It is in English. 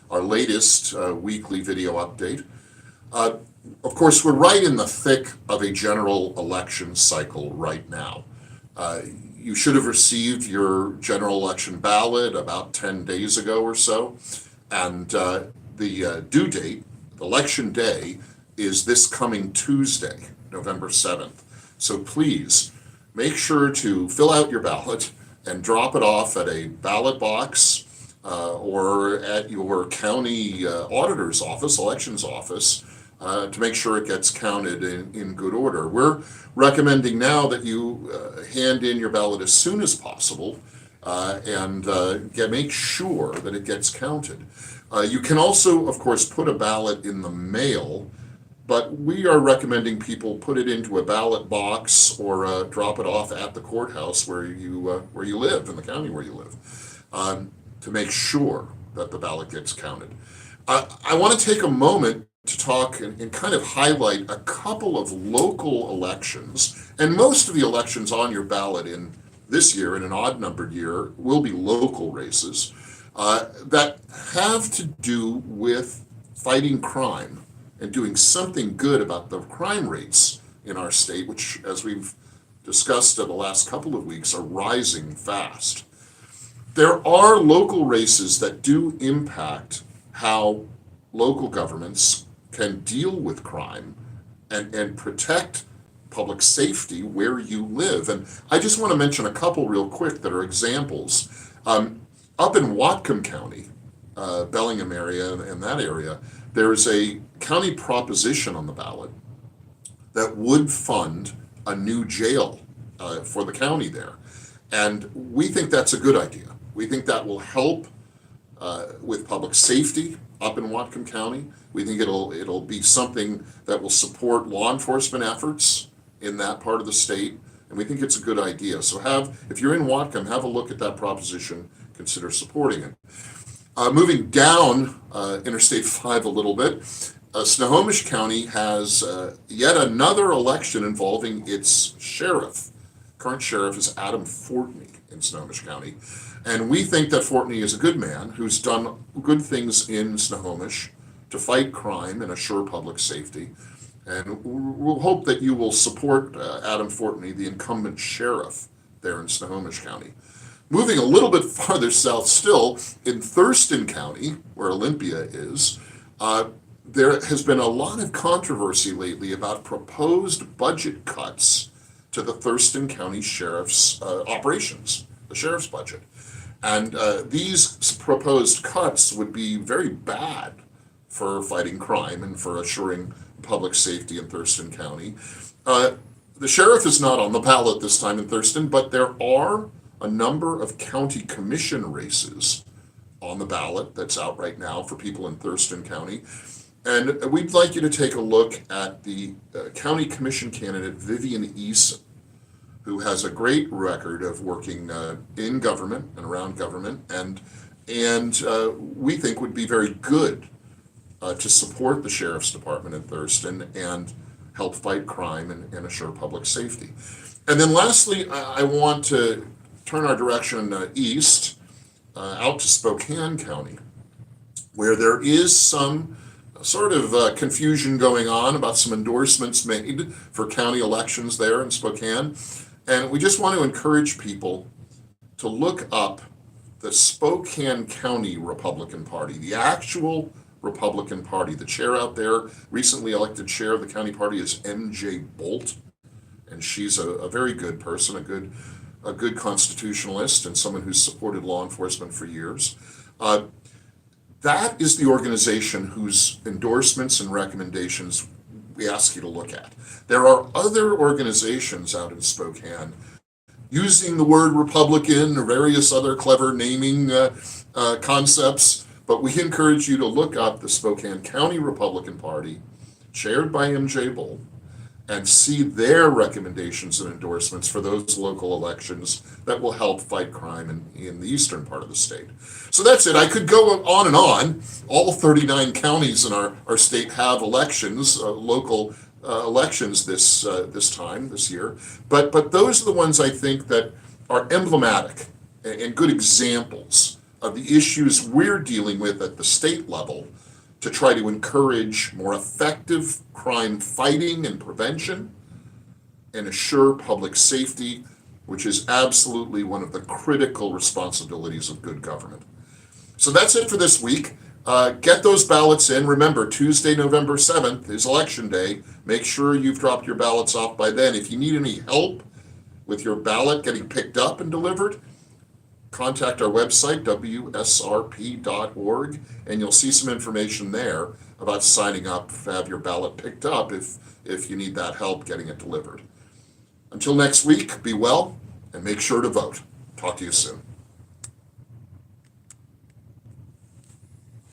our latest weekly video update. Of course, we're right in the thick of a general election cycle right now. You should have received your general election ballot about 10 days ago or so, and the due date, election day, is this coming Tuesday, November 7th. So please make sure to fill out your ballot and drop it off at a ballot box or at your county auditor's office, elections office, to make sure it gets counted in good order. We're recommending now that you hand in your ballot as soon as possible and make sure that it gets counted. You can also, of course, put a ballot in the mail, but we are recommending people put it into a ballot box or drop it off at the courthouse where you live, in the county where you live, to make sure that the ballot gets counted. I want to take a moment to talk and kind of highlight a couple of local elections, and most of the elections on your ballot in this year, in an odd-numbered year, will be local races that have to do with fighting crime and doing something good about the crime rates in our state, which, as we've discussed in the last couple of weeks, are rising fast. There are local races that do impact how local governments can deal with crime and protect public safety where you live. And I just want to mention a couple real quick that are examples. Up in Whatcom County, Bellingham area and that area, there's a county proposition on the ballot that would fund a new jail for the county there. And we think that's a good idea. We think that will help with public safety up in Whatcom County. We think it'll be something that will support law enforcement efforts in that part of the state, and we think it's a good idea. So if you're in Whatcom, have a look at that proposition, consider supporting it. Moving down Interstate 5 a little bit, Snohomish County has yet another election involving its sheriff. Current sheriff is Adam Fortney in Snohomish County. And we think that Fortney is a good man who's done good things in Snohomish to fight crime and assure public safety. And we'll hope that you will support Adam Fortney, the incumbent sheriff there in Snohomish County. Moving a little bit farther south still, in Thurston County, where Olympia is, there has been a lot of controversy lately about proposed budget cuts to the Thurston County Sheriff's operations, the sheriff's budget. And these proposed cuts would be very bad for fighting crime and for assuring public safety in Thurston County. The sheriff is not on the ballot this time in Thurston, but there are a number of county commission races on the ballot that's out right now for people in Thurston County. And we'd like you to take a look at the county commission candidate, Vivian Eason, who has a great record of working in government and around government, and we think would be very good to support the Sheriff's Department in Thurston and help fight crime and assure public safety. And then lastly, I want to turn our direction east out to Spokane County, where there is some sort of confusion going on about some endorsements made for county elections there in Spokane. And we just want to encourage people to look up the Spokane County Republican Party, the actual Republican Party. The chair out there, recently elected chair of the county party, is M.J. Bolt, and she's a very good person, a good constitutionalist, and someone who's supported law enforcement for years. That is the organization whose endorsements and recommendations we ask you to look at. There are other organizations out in Spokane using the word Republican or various other clever naming concepts, but we encourage you to look up the Spokane County Republican Party, chaired by M.J. Bolt, and see their recommendations and endorsements for those local elections that will help fight crime in the eastern part of the state. So that's it. I could go on and on. All 39 counties in our state have elections, local elections this year. But those are the ones I think that are emblematic and good examples of the issues we're dealing with at the state level to try to encourage more effective crime fighting and prevention and assure public safety, which is absolutely one of the critical responsibilities of good government. So that's it for this week. Get those ballots in. Remember, Tuesday, November 7th is Election Day. Make sure you've dropped your ballots off by then. If you need any help with your ballot getting picked up and delivered, contact our website, wsrp.org, and you'll see some information there about signing up to have your ballot picked up if you need that help getting it delivered. Until next week, be well and make sure to vote. Talk to you soon.